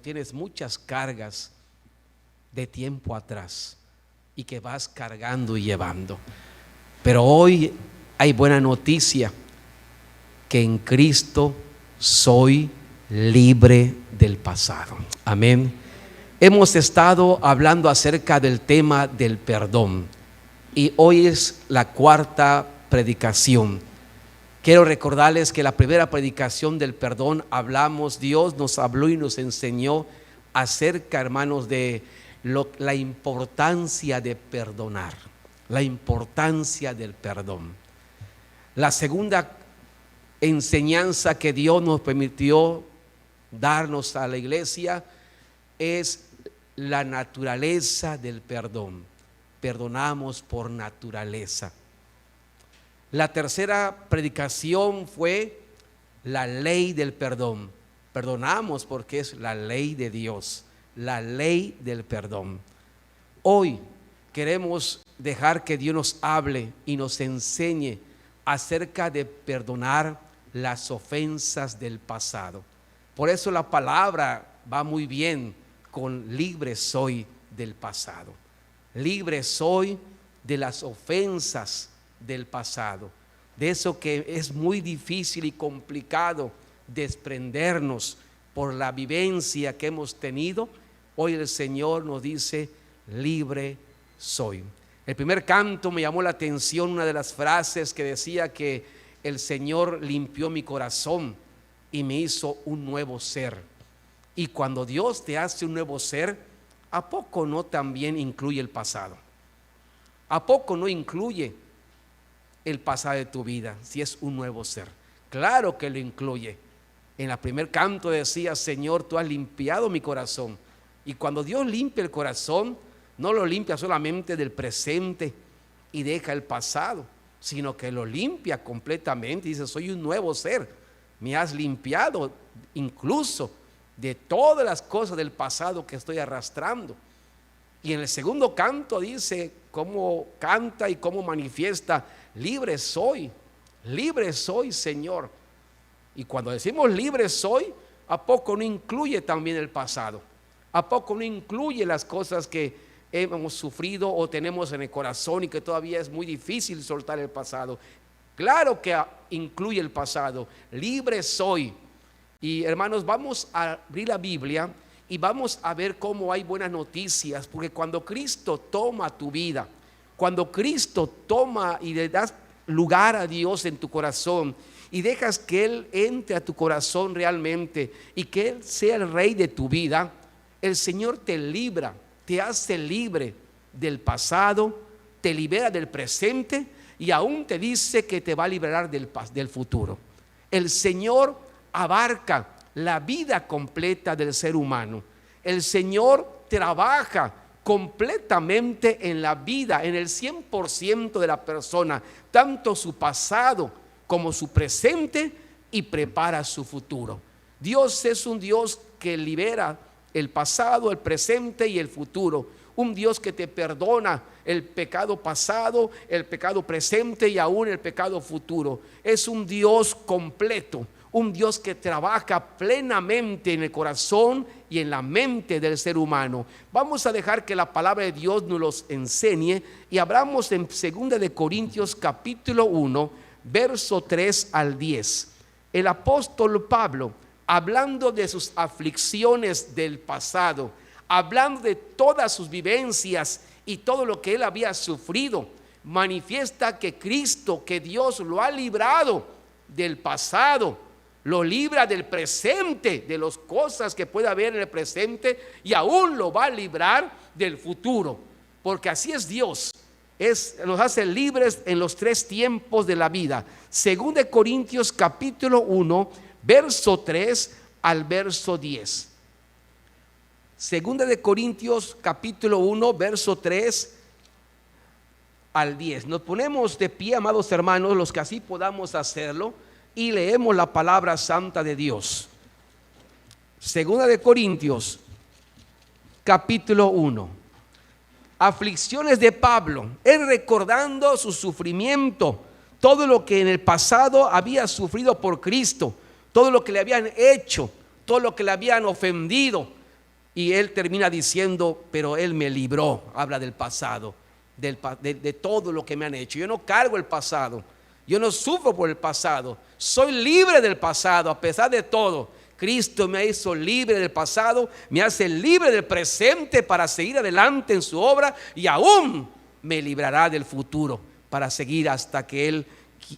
Tienes muchas cargas de tiempo atrás y que vas cargando y llevando. Pero hoy hay buena noticia, que en Cristo soy libre del pasado. Amén. Hemos estado hablando acerca del tema del perdón y hoy es la cuarta predicación. Quiero recordarles que la primera predicación del perdón hablamos, Dios nos habló y nos enseñó acerca, hermanos, de la importancia de perdonar, la importancia del perdón. La segunda enseñanza que Dios nos permitió darnos a la iglesia es la naturaleza del perdón. Perdonamos por naturaleza. La tercera predicación fue la ley del perdón. Perdonamos porque es la ley de Dios, la ley del perdón. Hoy queremos dejar que Dios nos hable y nos enseñe acerca de perdonar las ofensas del pasado. Por eso la palabra va muy bien con libre soy del pasado. Libre soy de las ofensas del pasado, de eso que es muy difícil y complicado desprendernos por la vivencia que hemos tenido. Hoy el Señor nos dice: libre soy. El primer canto me llamó la atención una de las frases que decía que el Señor limpió mi corazón y me hizo un nuevo ser. Y cuando Dios te hace un nuevo ser, ¿a poco no también incluye el pasado? ¿A poco no incluye el pasado de tu vida si es un nuevo ser? Claro que lo incluye. En el primer canto decía: Señor, tú has limpiado mi corazón. Y cuando Dios limpia el corazón, no lo limpia solamente del presente y deja el pasado, sino que lo limpia completamente y dice: soy un nuevo ser, me has limpiado incluso de todas las cosas del pasado que estoy arrastrando. Y en el segundo canto dice cómo canta y cómo manifiesta: libre soy, Señor. Y cuando decimos libre soy, ¿a poco no incluye también el pasado? ¿A poco no incluye las cosas que hemos sufrido o tenemos en el corazón y que todavía es muy difícil soltar el pasado? Claro que incluye el pasado. Libre soy. Y hermanos, vamos a abrir la Biblia y vamos a ver cómo hay buenas noticias, porque cuando Cristo toma tu vida, cuando Cristo toma y le das lugar a Dios en tu corazón y dejas que Él entre a tu corazón realmente y que Él sea el rey de tu vida, el Señor te libra, te hace libre del pasado, te libera del presente y aún te dice que te va a liberar del futuro. El Señor abarca la vida completa del ser humano. El Señor trabaja completamente en la vida, en el 100% de la persona, tanto su pasado como su presente, y prepara su futuro. Dios es un Dios que libera el pasado, el presente y el futuro. Un Dios que te perdona el pecado pasado, el pecado presente y aún el pecado futuro. Es un Dios completo, un Dios que trabaja plenamente en el corazón y en la mente del ser humano. Vamos a dejar que la palabra de Dios nos los enseñe y abramos en 2 de Corintios capítulo 1, verso 3 al 10. El apóstol Pablo, hablando de sus aflicciones del pasado, hablando de todas sus vivencias y todo lo que él había sufrido, manifiesta que Cristo, que Dios lo ha librado del pasado, lo libra del presente, de las cosas que puede haber en el presente, y aún lo va a librar del futuro, porque así es Dios. Nos hace libres en los tres tiempos de la vida. 2 de Corintios capítulo 1, verso 3 al verso 10. 2 de Corintios capítulo 1, verso 3 al 10. Nos ponemos de pie, amados hermanos, los que así podamos hacerlo, y leemos la palabra santa de Dios. 2 de Corintios capítulo 1. Aflicciones de Pablo, él recordando su sufrimiento, todo lo que en el pasado había sufrido por Cristo, todo lo que le habían hecho, todo lo que le habían ofendido, y él termina diciendo: pero él me libró. Habla del pasado, de todo lo que me han hecho. Yo no cargo el pasado, yo no sufro por el pasado, soy libre del pasado. A pesar de todo, Cristo me hizo libre del pasado, me hace libre del presente para seguir adelante en su obra, y aún me librará del futuro para seguir hasta que Él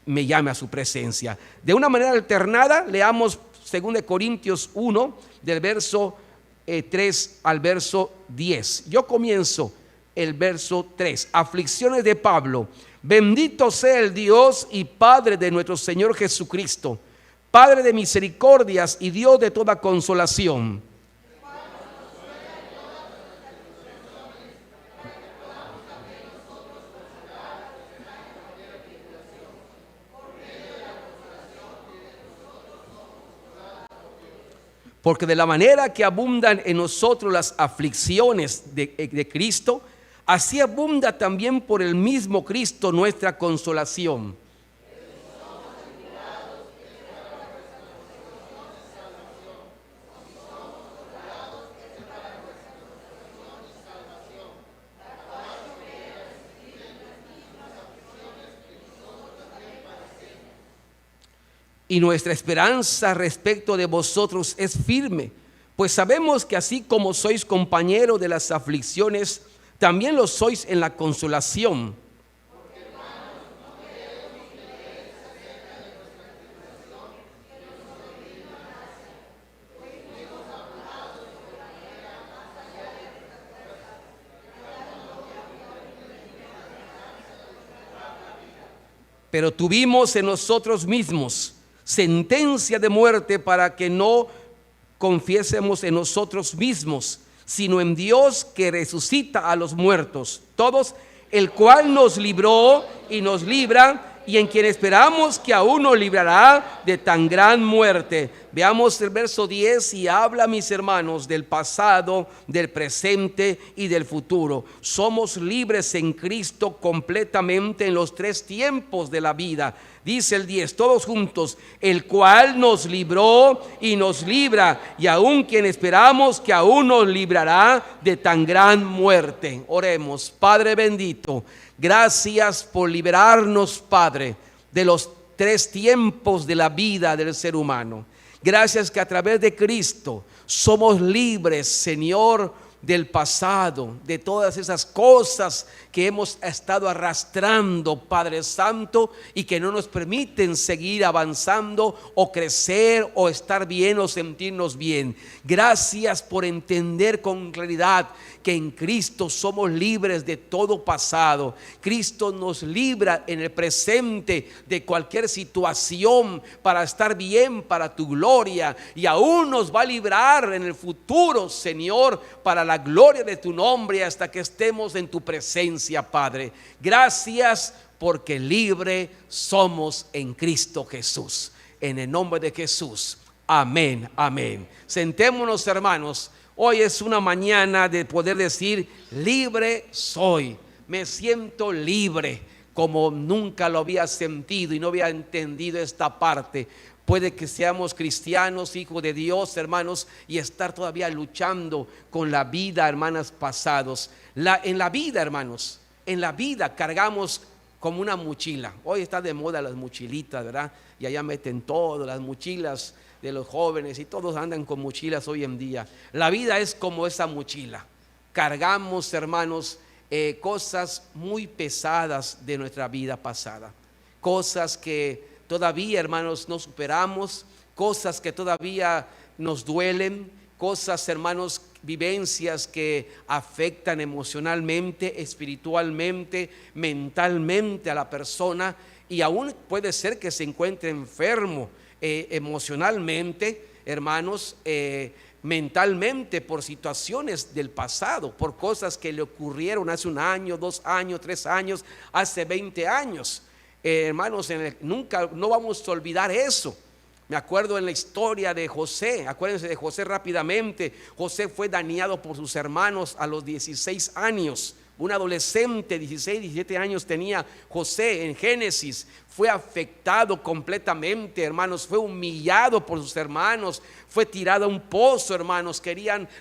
me llame a su presencia. De una manera alternada, leamos 2 de Corintios 1, del verso 3 al verso 10. Yo comienzo el verso 3. Aflicciones de Pablo. Bendito sea el Dios y Padre de nuestro Señor Jesucristo, Padre de misericordias y Dios de toda consolación, porque de la manera que abundan en nosotros las aflicciones de Cristo, así abunda también por el mismo Cristo nuestra consolación. Y nuestra esperanza respecto de vosotros es firme, pues sabemos que así como sois compañeros de las aflicciones, también lo sois en la consolación. Pero tuvimos en nosotros mismos sentencia de muerte para que no confiésemos en nosotros mismos, sino en Dios que resucita a los muertos, todos, el cual nos libró y nos libra, y en quien esperamos que aún nos librará de tan gran muerte. Veamos el verso 10 y habla, mis hermanos, del pasado, del presente y del futuro. Somos libres en Cristo completamente en los tres tiempos de la vida. Dice el 10, todos juntos, el cual nos libró y nos libra, y aún quien esperamos que aún nos librará de tan gran muerte. Oremos. Padre bendito, gracias por liberarnos, Padre, de los tres tiempos de la vida del ser humano. Gracias que a través de Cristo somos libres, Señor, del pasado, de todas esas cosas que hemos estado arrastrando, Padre Santo, y que no nos permiten seguir avanzando o crecer o estar bien o sentirnos bien. Gracias por entender con claridad que en Cristo somos libres de todo pasado. Cristo nos libra en el presente de cualquier situación para estar bien, para tu gloria, y aún nos va a librar en el futuro, Señor, para la gloria de tu nombre, hasta que estemos en tu presencia, Padre. Gracias porque libre somos en Cristo Jesús. En el nombre de Jesús. Amén, amén. Sentémonos, hermanos. Hoy es una mañana de poder decir, libre soy. Me siento libre como nunca lo había sentido y no había entendido esta parte. Puede que seamos cristianos, hijos de Dios, hermanos, y estar todavía luchando con la vida, hermanas, pasados. En la vida, hermanos, en la vida cargamos como una mochila. Hoy está de moda las mochilitas, ¿verdad? Y allá meten todo, las mochilas de los jóvenes, y todos andan con mochilas hoy en día. La vida es como esa mochila. Cargamos, hermanos, cosas muy pesadas de nuestra vida pasada. Cosas que todavía, hermanos, no superamos, cosas que todavía nos duelen, cosas, hermanos, vivencias que afectan emocionalmente, espiritualmente, mentalmente a la persona, y aún puede ser que se encuentre enfermo emocionalmente, hermanos, mentalmente, por situaciones del pasado, por cosas que le ocurrieron hace 1 año, 2 años, 3 años, hace 20 años. Hermanos, nunca no vamos a olvidar eso. Me acuerdo en la historia de José. Acuérdense de José rápidamente. José fue dañado por sus hermanos a los 16 años. Un adolescente, 16, 17 años tenía José en Génesis. Fue afectado completamente, hermanos. Fue humillado por sus hermanos. Fue tirado a un pozo, hermanos.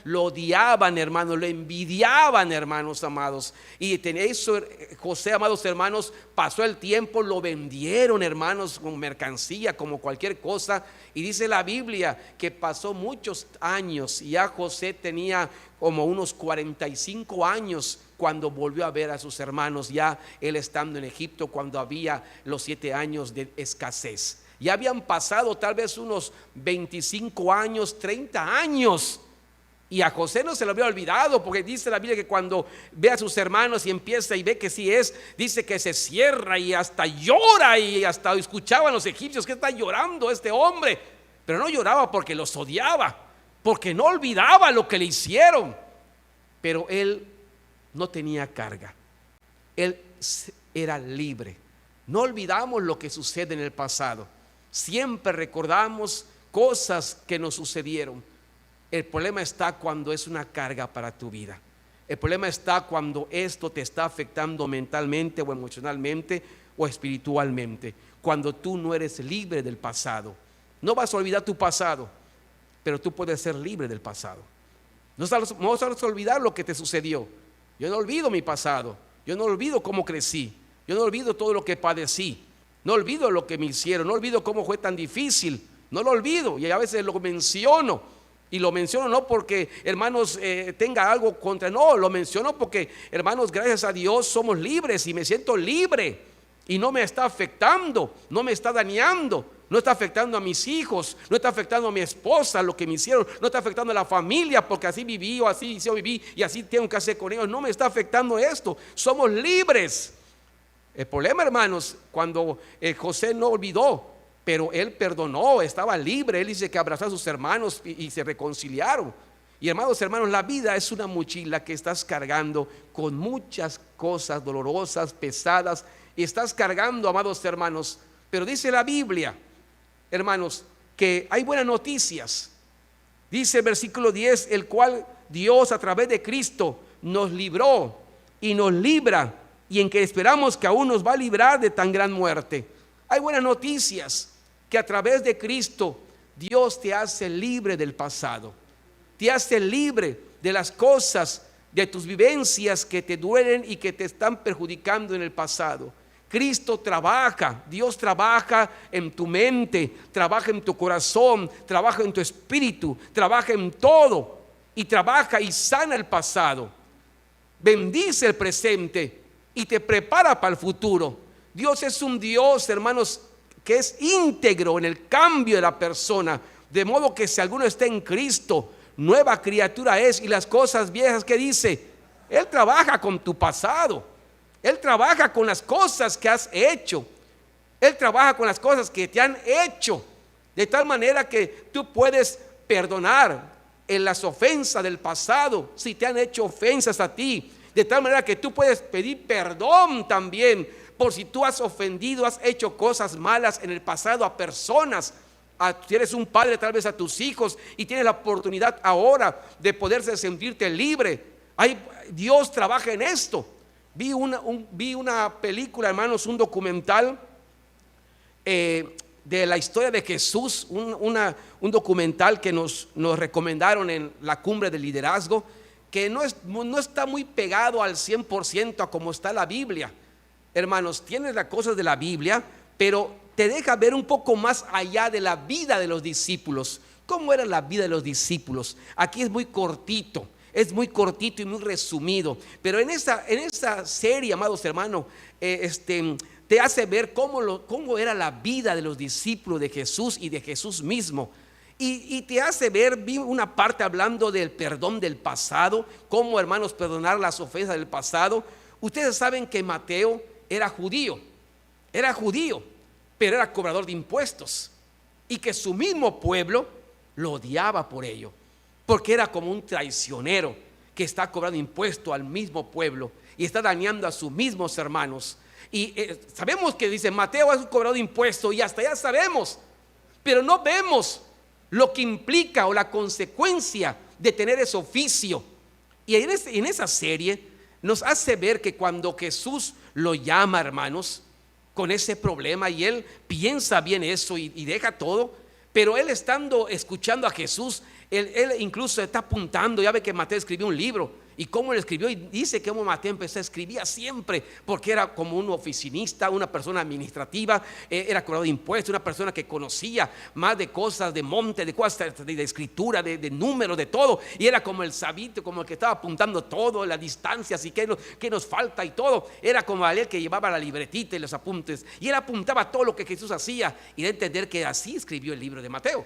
Lo odiaban, hermanos. Lo envidiaban, hermanos amados. Y eso, José, amados hermanos, pasó el tiempo, lo vendieron, hermanos, como mercancía, como cualquier cosa. Y dice la Biblia que pasó muchos años y ya José tenía como unos 45 años cuando volvió a ver a sus hermanos, ya él estando en Egipto, cuando había los 7 años de escasez. Ya habían pasado tal vez unos 25 años, 30 años. Y a José no se lo había olvidado, porque dice la Biblia que cuando ve a sus hermanos y empieza y ve que sí es, dice que se cierra y hasta llora, y hasta escuchaban los egipcios que está llorando este hombre. Pero no lloraba porque los odiaba, porque no olvidaba lo que le hicieron. Pero él no tenía carga, él era libre. No olvidamos lo que sucede en el pasado, siempre recordamos cosas que nos sucedieron. El problema está cuando es una carga para tu vida. El problema está cuando esto te está afectando mentalmente o emocionalmente o espiritualmente, cuando tú no eres libre del pasado. No vas a olvidar tu pasado, pero tú puedes ser libre del pasado. No vas a olvidar lo que te sucedió. Yo no olvido mi pasado, yo no olvido cómo crecí, yo no olvido todo lo que padecí, no olvido lo que me hicieron, no olvido cómo fue tan difícil, no lo olvido, y a veces lo menciono, Y lo menciono no porque, hermanos, tenga algo contra, no, lo menciono porque, hermanos, gracias a Dios somos libres y me siento libre y no me está afectando, no me está dañando, no está afectando a mis hijos, no está afectando a mi esposa, lo que me hicieron, no está afectando a la familia porque así viví o así yo viví y así tengo que hacer con ellos, no me está afectando esto, somos libres. El problema, hermanos, cuando José no olvidó, pero él perdonó, estaba libre. Él dice que abrazó a sus hermanos y se reconciliaron. Y hermanos, la vida es una mochila que estás cargando con muchas cosas dolorosas, pesadas, y estás cargando, amados hermanos. Pero dice la Biblia, hermanos, que hay buenas noticias. Dice el versículo 10, el cual Dios a través de Cristo nos libró y nos libra, y en que esperamos que aún nos va a librar de tan gran muerte. Hay buenas noticias, que a través de Cristo Dios te hace libre del pasado, te hace libre de las cosas, de tus vivencias que te duelen y que te están perjudicando en el pasado. Cristo trabaja, Dios trabaja en tu mente, trabaja en tu corazón, trabaja en tu espíritu, trabaja en todo y trabaja y sana el pasado, bendice el presente y te prepara para el futuro. Dios es un Dios, hermanos, que es íntegro en el cambio de la persona, de modo que si alguno está en Cristo, nueva criatura es, y las cosas viejas que dice, Él trabaja con tu pasado, Él trabaja con las cosas que has hecho, Él trabaja con las cosas que te han hecho, de tal manera que tú puedes perdonar en las ofensas del pasado, si te han hecho ofensas a ti, de tal manera que tú puedes pedir perdón también, por si tú has ofendido, has hecho cosas malas en el pasado a personas, si eres un padre tal vez a tus hijos y tienes la oportunidad ahora de poderse sentirte libre. Dios trabaja en esto. Vi una película, hermanos, un documental de la historia de Jesús, un documental que nos recomendaron en la cumbre del liderazgo, que no está muy pegado al 100% a como está la Biblia. Hermanos, tienes las cosas de la Biblia, pero te deja ver un poco más allá de la vida de los discípulos. ¿Cómo era la vida de los discípulos? Aquí es muy cortito y muy resumido, pero en esta serie, amados hermanos, te hace ver cómo era la vida de los discípulos de Jesús y de Jesús mismo. Y te hace ver, vi una parte hablando del perdón del pasado, cómo, hermanos, perdonar las ofensas del pasado. Ustedes saben que Mateo era judío, pero era cobrador de impuestos, y que su mismo pueblo lo odiaba por ello, porque era como un traicionero que está cobrando impuestos al mismo pueblo y está dañando a sus mismos hermanos. Y sabemos que dice Mateo es un cobrador de impuestos, y hasta ya sabemos, pero no vemos lo que implica o la consecuencia de tener ese oficio. Y en esa serie nos hace ver que cuando Jesús lo llama, hermanos, con ese problema, y él piensa bien eso y deja todo, pero él estando escuchando a Jesús, él incluso está apuntando. Ya ve que Mateo escribió un libro, y cómo lo escribió, y dice que como Mateo empezó a escribir siempre, porque era como un oficinista, una persona administrativa, era cobrador de impuestos, una persona que conocía más de cosas de monte, de cosas de escritura, de números, de todo, y era como el sabito, como el que estaba apuntando todo, las distancias y qué nos falta y todo. Era como aquel que llevaba la libretita y los apuntes, y él apuntaba todo lo que Jesús hacía, y de entender que así escribió el libro de Mateo,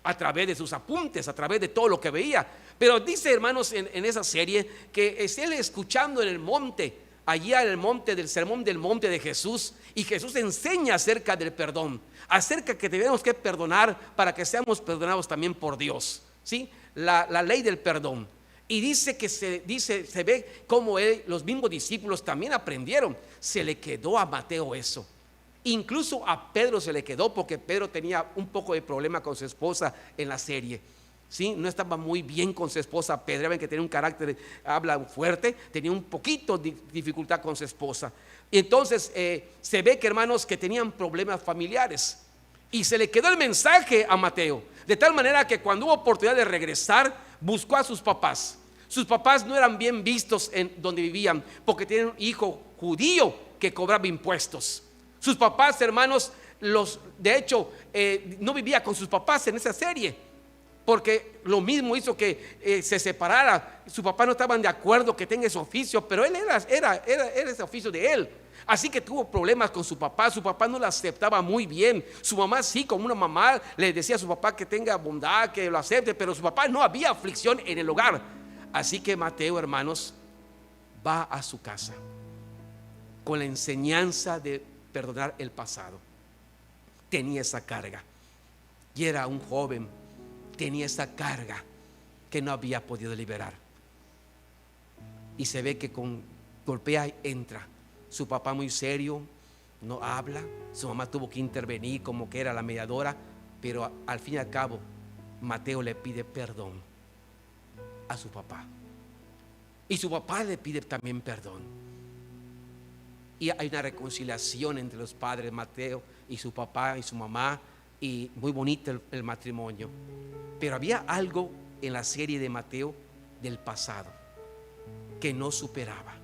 a través de sus apuntes, a través de todo lo que veía. Pero dice, hermanos, en esa serie, que es él escuchando en el monte, allí en el monte del sermón del monte de Jesús, y Jesús enseña acerca del perdón, acerca que debemos que perdonar para que seamos perdonados también por Dios, ¿sí? La ley del perdón. Y dice que se ve como los mismos discípulos también aprendieron. Se le quedó a Mateo eso. Incluso a Pedro se le quedó, porque Pedro tenía un poco de problema con su esposa en la serie, ¿sí? No estaba muy bien con su esposa. Pedro, ven que tenía un carácter, habla fuerte, tenía un poquito de dificultad con su esposa. Y entonces se ve que, hermanos, que tenían problemas familiares, y se le quedó el mensaje a Mateo, de tal manera que cuando hubo oportunidad de regresar, buscó a sus papás. Sus papás no eran bien vistos en donde vivían, porque tenían un hijo judío que cobraba impuestos. Sus papás, hermanos, de hecho, no vivía con sus papás en esa serie. porque lo mismo hizo que se separara. Su papá no estaban de acuerdo que tenga ese oficio, pero él era ese oficio de él. Así que tuvo problemas con su papá no lo aceptaba muy bien. Su mamá sí, como una mamá, le decía a su papá que tenga bondad, que lo acepte, pero su papá no había aflicción en el hogar. Así que Mateo, hermanos, va a su casa con la enseñanza de perdonar el pasado. Tenía esa carga y era un joven, tenía esa carga que no había podido liberar. Y se ve que con golpea y entra. Su papá muy serio, no habla. Su mamá tuvo que intervenir como que era la mediadora, pero al fin y al cabo Mateo le pide perdón a su papá y su papá le pide también perdón, y hay una reconciliación entre los padres, Mateo y su papá y su mamá, y muy bonito el matrimonio. Pero había algo en la serie de Mateo del pasado que no superaba,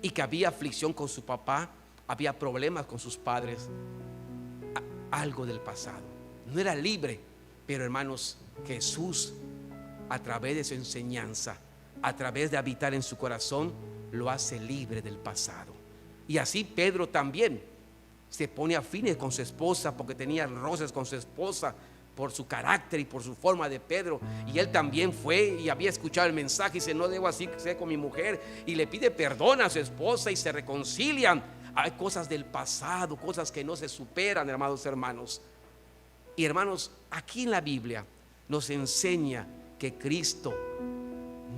y que había aflicción con su papá, había problemas con sus padres, algo del pasado. No era libre, pero hermanos, Jesús, a través de su enseñanza, a través de habitar en su corazón, lo hace libre del pasado. Y así Pedro también se pone afines con su esposa, porque tenía roces con su esposa por su carácter y por su forma de Pedro. Y él también fue y había escuchado el mensaje y dice: no debo así ser con mi mujer, y le pide perdón a su esposa y se reconcilian. Hay cosas del pasado, cosas que no se superan, hermanos. Y hermanos, aquí en la Biblia nos enseña que Cristo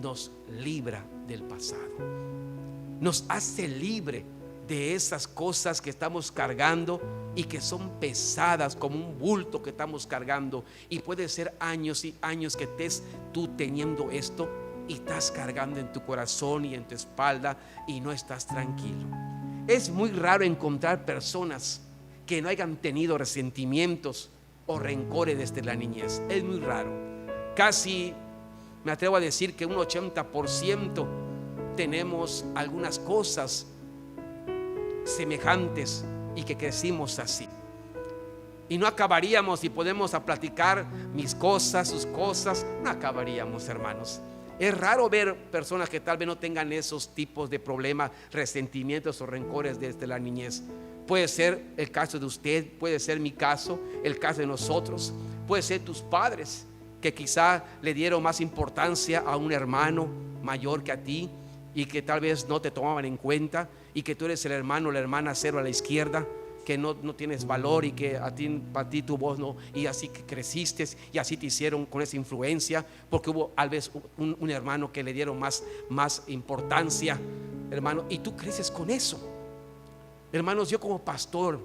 nos libra del pasado, nos hace libre de esas cosas que estamos cargando y que son pesadas como un bulto que estamos cargando. Y puede ser años y años que estés tú teniendo esto y estás cargando en tu corazón y en tu espalda y no estás tranquilo. Es muy raro encontrar personas que no hayan tenido resentimientos o rencores desde la niñez. Es muy raro. Casi me atrevo a decir que un 80% tenemos algunas cosas semejantes y que crecimos así. Y no acabaríamos, si podemos a platicar mis cosas, sus cosas, no acabaríamos, hermanos. Es raro ver personas que tal vez no tengan esos tipos de problemas, resentimientos o rencores desde la niñez. Puede ser el caso de usted, puede ser mi caso, el caso de nosotros, puede ser tus padres que quizá le dieron más importancia a un hermano mayor que a ti y que tal vez no te tomaban en cuenta, y que tú eres el hermano o la hermana cero a la izquierda, que no tienes valor y que para ti tu voz no, y así que creciste y así te hicieron con esa influencia, porque hubo tal vez un hermano que le dieron más importancia, hermano, y tú creces con eso. Hermanos, yo como pastor,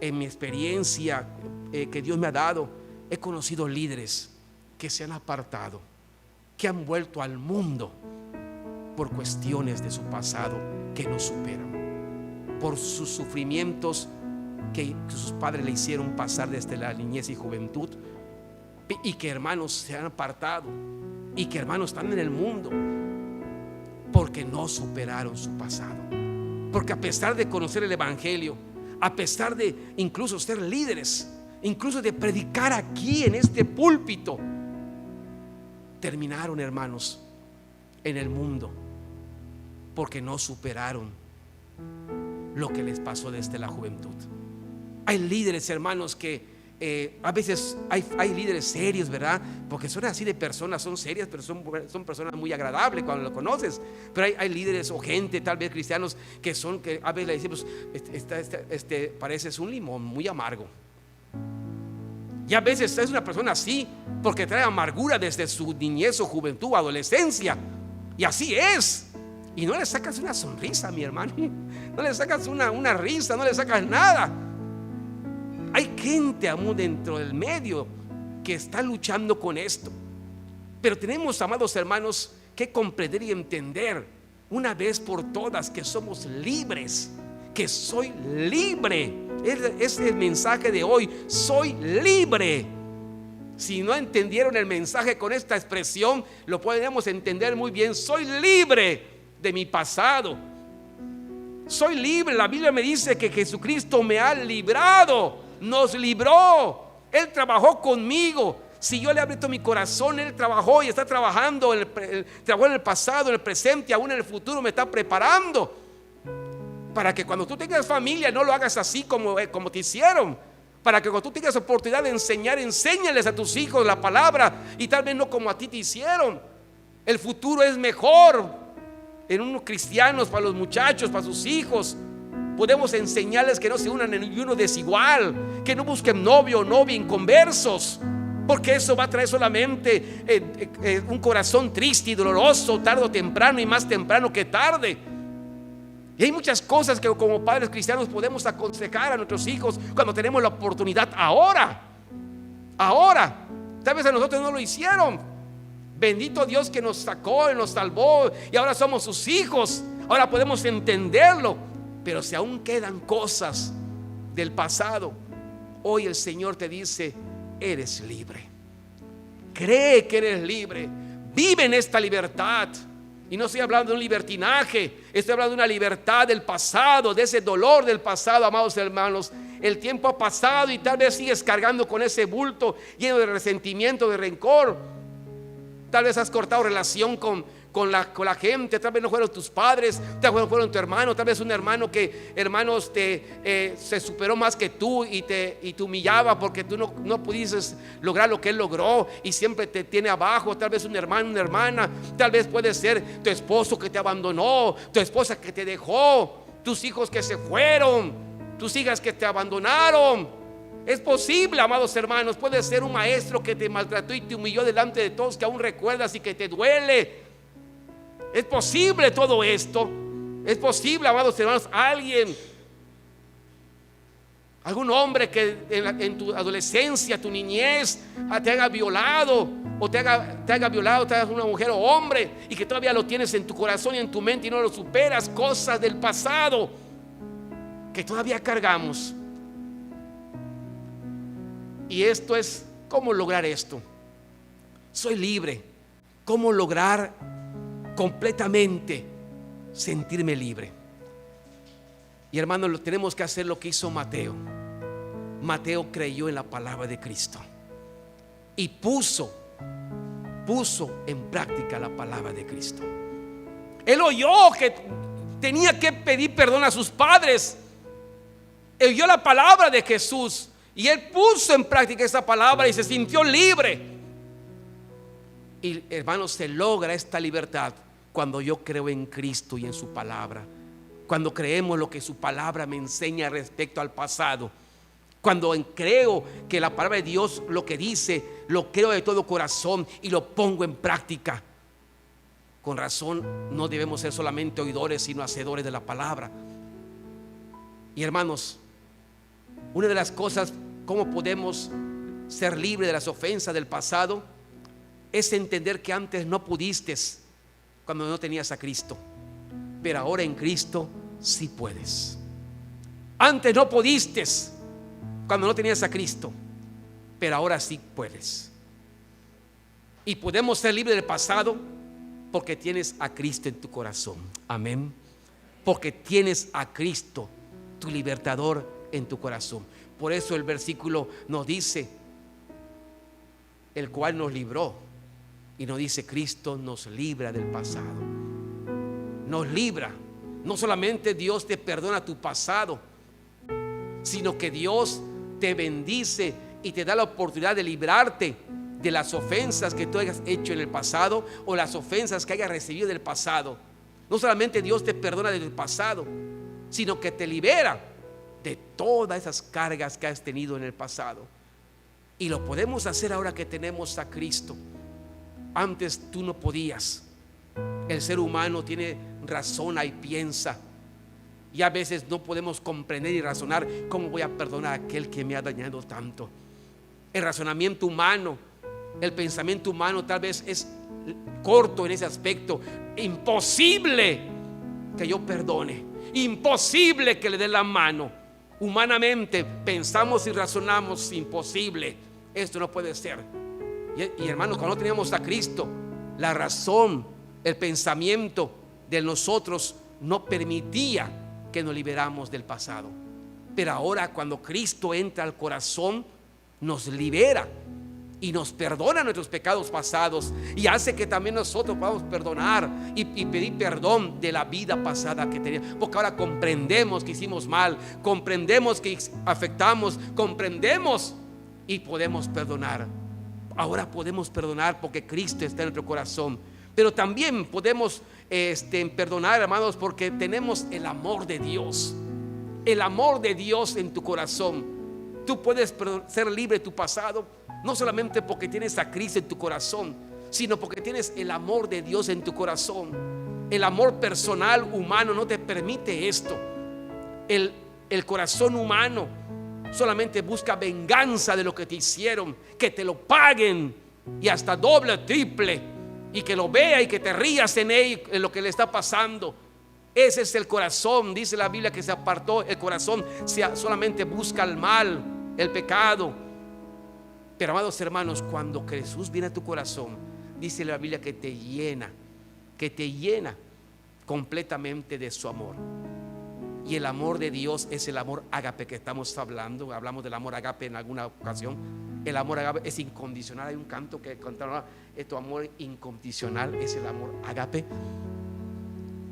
en mi experiencia que Dios me ha dado, he conocido líderes que se han apartado, que han vuelto al mundo por cuestiones de su pasado que no superan, por sus sufrimientos que sus padres le hicieron pasar desde la niñez y juventud, y que hermanos se han apartado, y que hermanos están en el mundo porque no superaron su pasado. Porque a pesar de conocer el evangelio, a pesar de incluso ser líderes, incluso de predicar aquí en este púlpito, terminaron, hermanos, en el mundo porque no superaron lo que les pasó desde la juventud. Hay líderes, hermanos, que a veces hay líderes serios, ¿verdad? Porque son así de personas, son serias, pero son personas muy agradables cuando lo conoces. Pero hay líderes o gente, tal vez cristianos, que a veces le decimos: pareces un limón muy amargo. Y a veces es una persona así porque trae amargura desde su niñez o juventud o adolescencia, y así es. Y no le sacas una sonrisa, mi hermano, no le sacas una risa, no le sacas nada. Hay gente aún dentro del medio que está luchando con esto. Pero tenemos, amados hermanos, que comprender y entender una vez por todas que somos libres, que soy libre. Es el mensaje de hoy: soy libre. Si no entendieron el mensaje con esta expresión, lo podemos entender muy bien. Soy libre de mi pasado, soy libre. La Biblia me dice que Jesucristo me ha librado, nos libró. Él trabajó conmigo, Si yo le he abierto mi corazón, Él trabajó y está trabajando, trabajó en el pasado, en el presente y aún en el futuro me está preparando para que cuando tú tengas familia no lo hagas así como te hicieron. Para que cuando tú tengas oportunidad de enseñar, enséñales a tus hijos la palabra y tal vez no como a ti te hicieron. El futuro es mejor en unos cristianos, para los muchachos, para sus hijos. Podemos enseñarles que no se unan en uno desigual, que no busquen novio o novia inconversos, porque eso va a traer solamente un corazón triste y doloroso tarde o temprano, y más temprano que tarde. Y hay muchas cosas que como padres cristianos podemos aconsejar a nuestros hijos cuando tenemos la oportunidad ahora. Tal vez a nosotros no lo hicieron. Bendito Dios que nos sacó y nos salvó y ahora somos sus hijos. Ahora podemos entenderlo. Pero si aún quedan cosas del pasado, hoy el Señor te dice: eres libre. Cree que eres libre. Vive en esta libertad. Y no estoy hablando de un libertinaje, estoy hablando de una libertad del pasado, de ese dolor del pasado, amados hermanos. El tiempo ha pasado y tal vez sigues cargando con ese bulto lleno de resentimiento, de rencor. Tal vez has cortado relación con la gente. Tal vez no fueron tus padres, tal vez no fueron tu hermano, tal vez un hermano que se superó más que tú y te humillaba porque tú no pudiste lograr lo que él logró y siempre te tiene abajo. Tal vez un hermano, una hermana, tal vez puede ser tu esposo que te abandonó, tu esposa que te dejó, tus hijos que se fueron, tus hijas que te abandonaron. Es posible, amados hermanos. Puede ser un maestro que te maltrató y te humilló delante de todos, que aún recuerdas y que te duele. Es posible todo esto. Es posible, amados hermanos. Algún hombre que en tu adolescencia, tu niñez, te haga violado, o te haga violado, te haga una mujer o hombre, y que todavía lo tienes en tu corazón y en tu mente y no lo superas. Cosas del pasado que todavía cargamos. Y esto es cómo lograr esto. Soy libre. ¿Cómo lograr completamente sentirme libre? Y hermanos, tenemos que hacer lo que hizo Mateo. Mateo creyó en la palabra de Cristo y puso en práctica la palabra de Cristo. Él oyó que tenía que pedir perdón a sus padres. Él oyó la palabra de Jesús y él puso en práctica esa palabra y se sintió libre. Y hermanos, se logra esta libertad cuando yo creo en Cristo y en su palabra. Cuando creemos lo que su palabra me enseña respecto al pasado. Cuando creo que la palabra de Dios lo que dice, lo creo de todo corazón y lo pongo en práctica. Con razón no debemos ser solamente oidores, sino hacedores de la palabra. Y hermanos, una de las cosas, cómo podemos ser libres de las ofensas del pasado, es entender que antes no pudiste cuando no tenías a Cristo, pero ahora en Cristo sí puedes. Antes no pudiste cuando no tenías a Cristo, pero ahora sí puedes. Y podemos ser libres del pasado porque tienes a Cristo en tu corazón. Amén. Porque tienes a Cristo, tu libertador, en tu corazón. Por eso el versículo nos dice: el cual nos libró. Y nos dice: Cristo nos libra del pasado. Nos libra. No solamente Dios te perdona tu pasado, sino que Dios te bendice y te da la oportunidad de librarte de las ofensas que tú hayas hecho en el pasado o las ofensas que hayas recibido del pasado. No solamente Dios te perdona del pasado, sino que te libera de todas esas cargas que has tenido en el pasado. Y lo podemos hacer ahora que tenemos a Cristo. Antes tú no podías. El ser humano tiene razona y piensa, y a veces no podemos comprender y razonar. ¿Cómo voy a perdonar a aquel que me ha dañado tanto? El razonamiento humano, el pensamiento humano tal vez es corto en ese aspecto. Imposible que yo perdone, imposible que le dé la mano. Humanamente pensamos y razonamos: imposible, esto no puede ser. Y hermanos, cuando no teníamos a Cristo, la razón, el pensamiento de nosotros no permitía que nos liberáramos del pasado. Pero ahora, cuando Cristo entra al corazón, nos libera y nos perdona nuestros pecados pasados y hace que también nosotros podamos perdonar y pedir perdón de la vida pasada que teníamos, porque ahora comprendemos que hicimos mal, comprendemos que afectamos, comprendemos y podemos perdonar. Ahora podemos perdonar porque Cristo está en nuestro corazón. Pero también podemos perdonar, hermanos, porque tenemos el amor de Dios. El amor de Dios en tu corazón. Tú puedes ser libre de tu pasado, no solamente porque tienes a Cristo en tu corazón, sino porque tienes el amor de Dios en tu corazón. El amor personal humano no te permite esto. El corazón humano solamente busca venganza de lo que te hicieron, que te lo paguen y hasta doble, triple, y que lo vea y que te rías en él, en lo que le está pasando. Ese es el corazón. Dice la Biblia que se apartó el corazón, solamente busca el mal, el pecado. Pero amados hermanos, cuando Jesús viene a tu corazón, dice la Biblia que te llena completamente de su amor. Y el amor de Dios es el amor ágape que estamos hablando. Hablamos del amor ágape en alguna ocasión. El amor ágape es incondicional. Hay un canto que cantaba: tu amor incondicional es el amor ágape.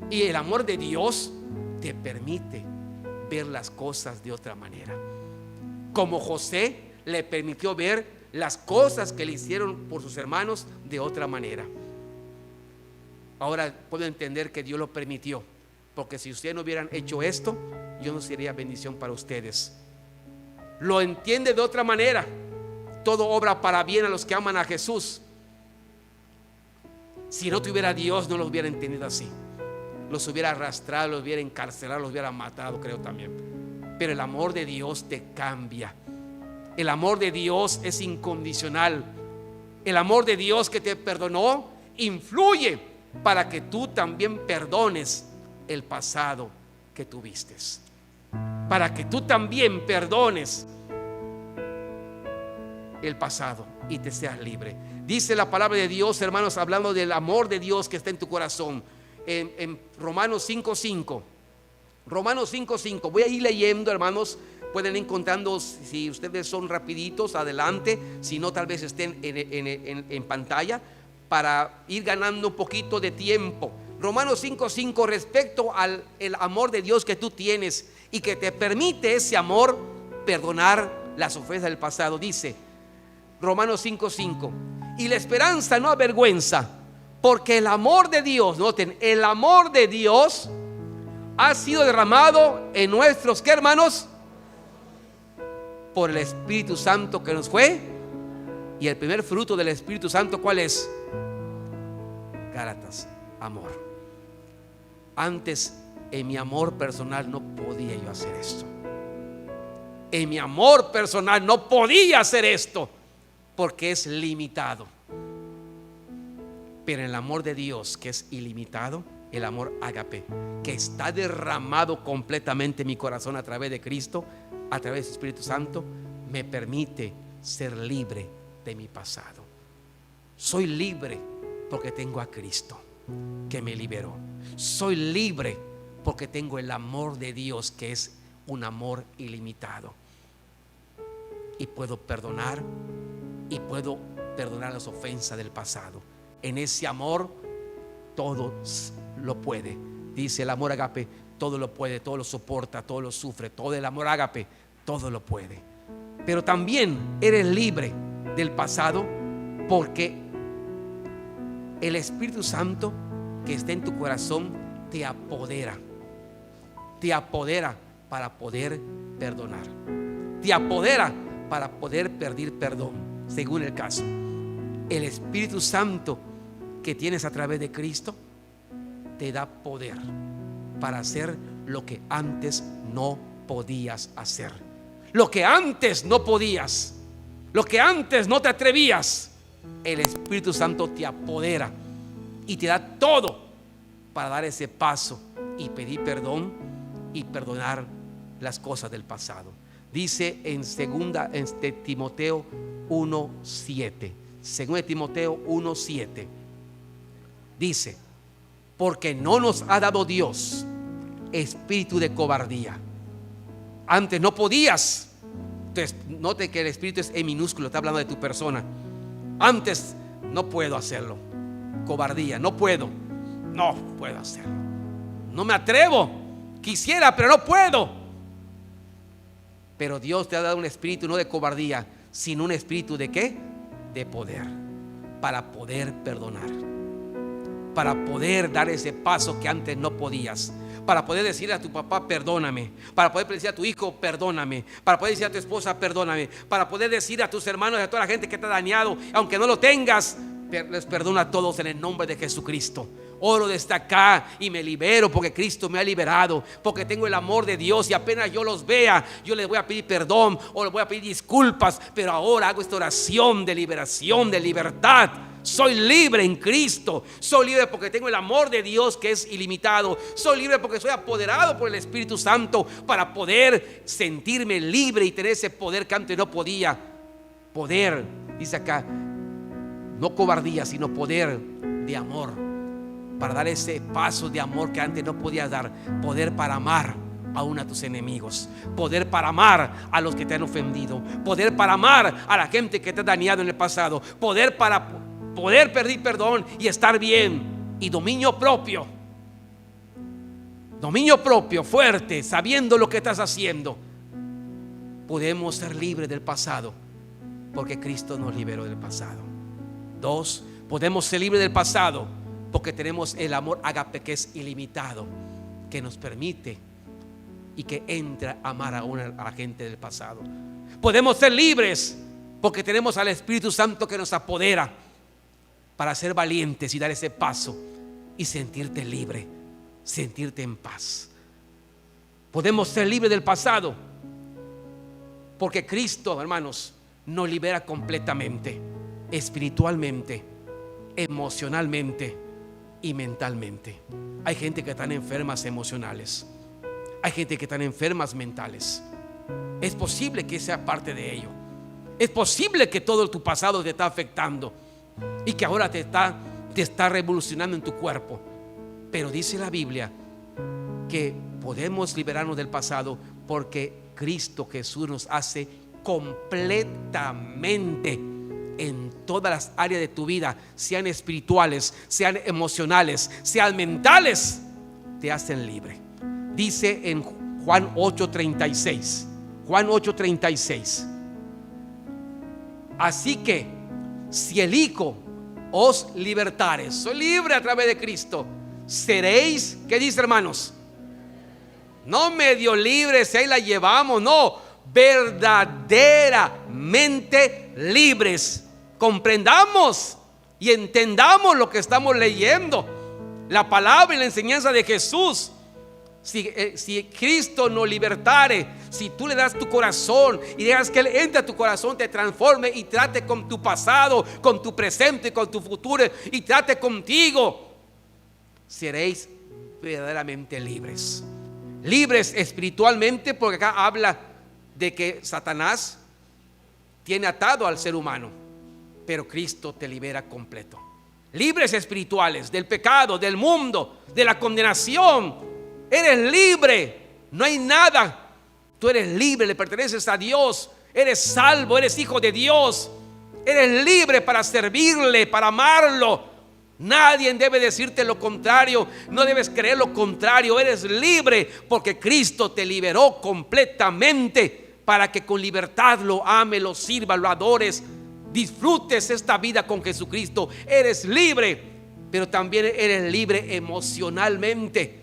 Y el amor de Dios te permite ver las cosas de otra manera. Como José le permitió ver las cosas que le hicieron por sus hermanos de otra manera. Ahora puedo entender que Dios lo permitió, porque si ustedes no hubieran hecho esto, yo no sería bendición para ustedes. Lo entiende de otra manera. Todo obra para bien a los que aman a Jesús. Si no tuviera Dios, no lo hubiera entendido así. Los hubiera arrastrado, los hubiera encarcelado, los hubiera matado, creo también. Pero el amor de Dios te cambia. El amor de Dios es incondicional. El amor de Dios que te perdonó influye para que tú también perdones el pasado que tuviste, para que tú también perdones el pasado y te seas libre. Dice la palabra de Dios, hermanos, hablando del amor de Dios que está en tu corazón, en Romanos 5:5. Romanos 5:5. Voy a ir leyendo, hermanos. Pueden ir contando, si ustedes son rapiditos, adelante. Si no, tal vez estén en pantalla, para ir ganando un poquito de tiempo. Romanos 5:5, respecto al el amor de Dios que tú tienes y que te permite ese amor perdonar las ofensas del pasado. Dice Romanos 5:5: y la esperanza no avergüenza, porque el amor de Dios, noten, el amor de Dios ha sido derramado en nuestros, ¿qué, hermanos? Por el Espíritu Santo que nos fue. Y el primer fruto del Espíritu Santo, ¿cuál es? Gálatas, amor. Antes, en mi amor personal no podía yo hacer esto. En mi amor personal no podía hacer esto, porque es limitado. Pero en el amor de Dios, que es ilimitado, el amor ágape, que está derramado completamente en mi corazón a través de Cristo, a través del Espíritu Santo, me permite ser libre de mi pasado. Soy libre porque tengo a Cristo que me liberó. Soy libre porque tengo el amor de Dios, que es un amor ilimitado. Y puedo perdonar, y puedo perdonar las ofensas del pasado. En ese amor todo lo puede. Dice el amor ágape: todo lo puede, todo lo soporta, todo lo sufre. Todo el amor ágape, todo lo puede. Pero también eres libre del pasado, porque el Espíritu Santo que está en tu corazón te apodera. Te apodera para poder perdonar. Te apodera para poder pedir perdón, según el caso. El Espíritu Santo que tienes a través de Cristo te da poder para hacer lo que antes no podías hacer. Lo que antes no podías, lo que antes no te atrevías, el Espíritu Santo te apodera y te da todo para dar ese paso y pedir perdón y perdonar las cosas del pasado. Dice en Timoteo 1:7. Según Timoteo 1:7, dice: porque no nos ha dado Dios espíritu de cobardía. Antes no podías. Entonces, note que el espíritu es en minúsculo, está hablando de tu persona. Antes no puedo hacerlo. Cobardía, no puedo hacerlo. No me atrevo. Quisiera, pero no puedo. Pero Dios te ha dado un espíritu no de cobardía, sino un espíritu de ¿qué? De poder. Para poder perdonar, para poder dar ese paso que antes no podías, para poder decirle a tu papá perdóname, para poder decir a tu hijo perdóname, para poder decir a tu esposa perdóname, para poder decir a tus hermanos y a toda la gente que te ha dañado, aunque no lo tengas, les perdona a todos en el nombre de Jesucristo. Oro desde acá y me libero porque Cristo me ha liberado, porque tengo el amor de Dios, y apenas yo los vea, yo les voy a pedir perdón o les voy a pedir disculpas, pero ahora hago esta oración de liberación, de libertad. Soy libre en Cristo. Soy libre porque tengo el amor de Dios que es ilimitado. Soy libre porque soy apoderado por el Espíritu Santo para poder sentirme libre y tener ese poder que antes no podía. Poder, dice acá, no cobardía, sino poder de amor, para dar ese paso de amor que antes no podías dar. Poder para amar aún a tus enemigos, poder para amar a los que te han ofendido, poder para amar a la gente que te ha dañado en el pasado, poder para poder pedir perdón y estar bien, y dominio propio fuerte, sabiendo lo que estás haciendo. Podemos ser libres del pasado porque Cristo nos liberó del pasado. 2, podemos ser libres del pasado porque tenemos el amor ágape que es ilimitado, que nos permite y que entra a amar a la gente del pasado. Podemos ser libres porque tenemos al Espíritu Santo que nos apodera para ser valientes y dar ese paso y sentirte libre, sentirte en paz. Podemos ser libres del pasado porque Cristo, hermanos, nos libera completamente, espiritualmente, emocionalmente y mentalmente. Hay gente que están enfermas emocionales, hay gente que están enfermas mentales. Es posible que sea parte de ello. Es posible que todo tu pasado te está afectando y que ahora te está revolucionando en tu cuerpo. Pero dice la Biblia que podemos liberarnos del pasado porque Cristo Jesús nos hace completamente en todas las áreas de tu vida, sean espirituales, sean emocionales, sean mentales, te hacen libre. Dice en Juan 8:36, Juan 8:36, así que si el Hijo os libertare, soy libre a través de Cristo, seréis, ¿qué dice, hermanos? No medio libres, ahí la llevamos, no, verdaderamente libres. Comprendamos y entendamos lo que estamos leyendo, la palabra y la enseñanza de Jesús. Si Cristo nos libertare, si tú le das tu corazón y dejas que Él entre a tu corazón, te transforme y trate con tu pasado, con tu presente y con tu futuro, y trate contigo, seréis verdaderamente libres. Libres espiritualmente, porque acá habla de que Satanás tiene atado al ser humano, pero Cristo te libera completo. Libres espirituales del pecado, del mundo, de la condenación. Eres libre, no hay nada. Tú eres libre, le perteneces a Dios. Eres salvo, eres hijo de Dios. Eres libre para servirle, para amarlo. Nadie debe decirte lo contrario. No debes creer lo contrario. Eres libre porque Cristo te liberó completamente para que con libertad lo ames, lo sirvas, lo adores, disfrutes esta vida con Jesucristo. Eres libre, pero también eres libre emocionalmente.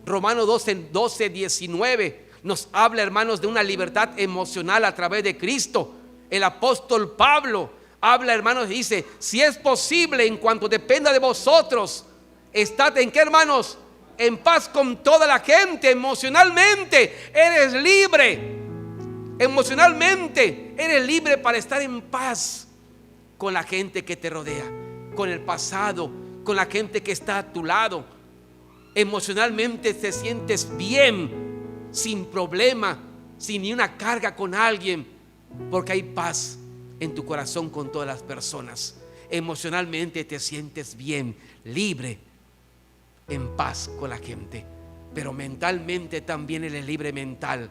Romanos 12:19 nos habla, hermanos, de una libertad emocional a través de Cristo. El apóstol Pablo habla, hermanos, y dice: si es posible, en cuanto dependa de vosotros, estad en qué, hermanos, en paz con toda la gente. Emocionalmente eres libre. Emocionalmente eres libre para estar en paz con la gente que te rodea, con el pasado, con la gente que está a tu lado. Emocionalmente te sientes bien, sin problema, sin ni una carga con alguien, porque hay paz en tu corazón con todas las personas. Emocionalmente te sientes bien, libre, en paz con la gente. Pero mentalmente también eres libre mental,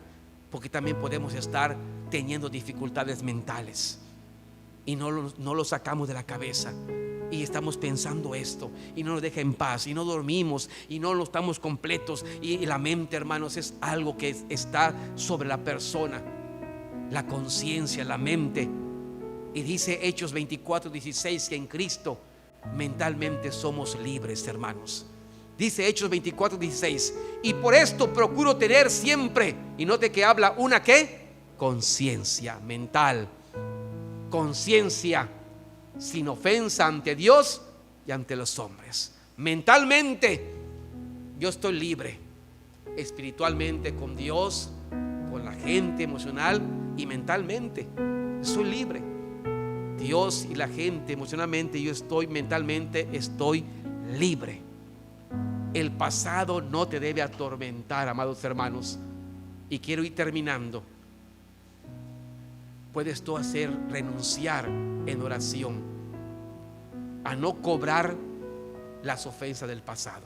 porque también podemos estar teniendo dificultades mentales. y no lo sacamos de la cabeza. Y estamos pensando esto y no nos deja en paz, y no dormimos y no estamos completos. Y la mente, hermanos, es algo que está sobre la persona, la conciencia, la mente. Y dice Hechos 24:16 que en Cristo mentalmente somos libres, hermanos. Dice Hechos 24:16: y por esto procuro tener siempre, y note que habla una ¿qué? Conciencia mental, conciencia sin ofensa ante Dios y ante los hombres. Mentalmente yo estoy libre, espiritualmente con Dios, con la gente, emocional y mentalmente soy libre. Dios y la gente, emocionalmente yo estoy, mentalmente estoy libre. El pasado no te debe atormentar, amados hermanos. Y quiero ir terminando. Puedes tú renunciar en oración a no cobrar las ofensas del pasado.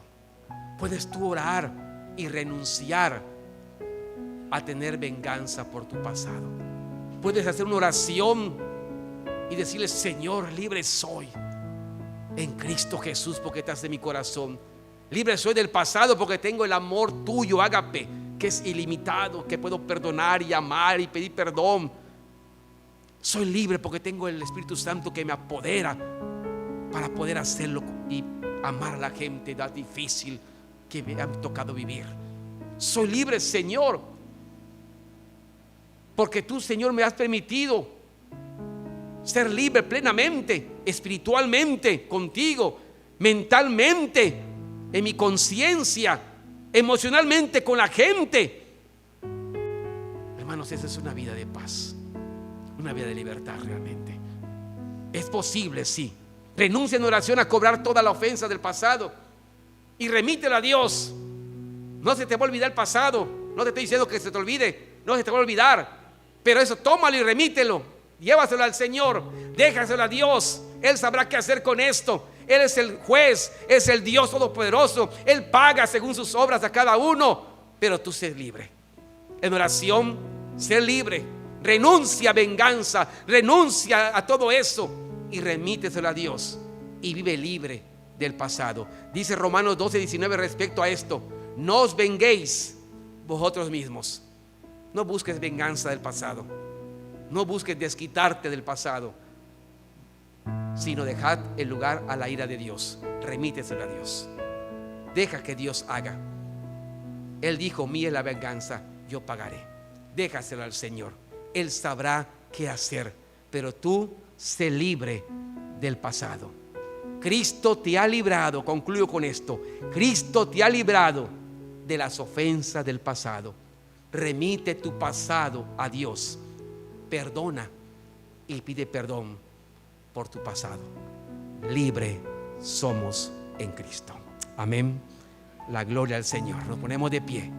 Puedes tú orar y renunciar a tener venganza por tu pasado. Puedes hacer una oración y decirle: Señor, libre soy en Cristo Jesús, porque estás en mi corazón. Libre soy del pasado porque tengo el amor tuyo, ágape, que es ilimitado, que puedo perdonar y amar y pedir perdón. Soy libre porque tengo el Espíritu Santo que me apodera para poder hacerlo y amar a la gente tan difícil que me han tocado vivir. Soy libre, Señor, porque tú, Señor, me has permitido ser libre plenamente, espiritualmente contigo, mentalmente, en mi conciencia, emocionalmente con la gente. Hermanos, esa es una vida de paz, una vida de libertad realmente. Es posible, sí. Renuncia en oración a cobrar toda la ofensa del pasado y remítela a Dios. No se te va a olvidar el pasado. No te estoy diciendo que se te olvide, no se te va a olvidar, pero eso tómalo y remítelo. Llévaselo al Señor, déjaselo a Dios. Él sabrá qué hacer con esto. Él es el juez, es el Dios todopoderoso. Él paga según sus obras a cada uno. Pero tú sé libre. En oración, sé libre. Renuncia a venganza, renuncia a todo eso y remíteselo a Dios y vive libre del pasado. Dice Romanos 12:19 respecto a esto: no os venguéis vosotros mismos. No busques venganza del pasado, no busques desquitarte del pasado, sino dejad el lugar a la ira de Dios. Remíteselo a Dios, deja que Dios haga. Él dijo: mía es la venganza, yo pagaré. Déjaselo al Señor, Él sabrá qué hacer. Pero tú sé libre del pasado. Cristo te ha librado, concluyo con esto, Cristo te ha librado de las ofensas del pasado. Remite tu pasado a Dios, perdona y pide perdón por tu pasado. Libre somos en Cristo. Amén. La gloria al Señor. Nos ponemos de pie.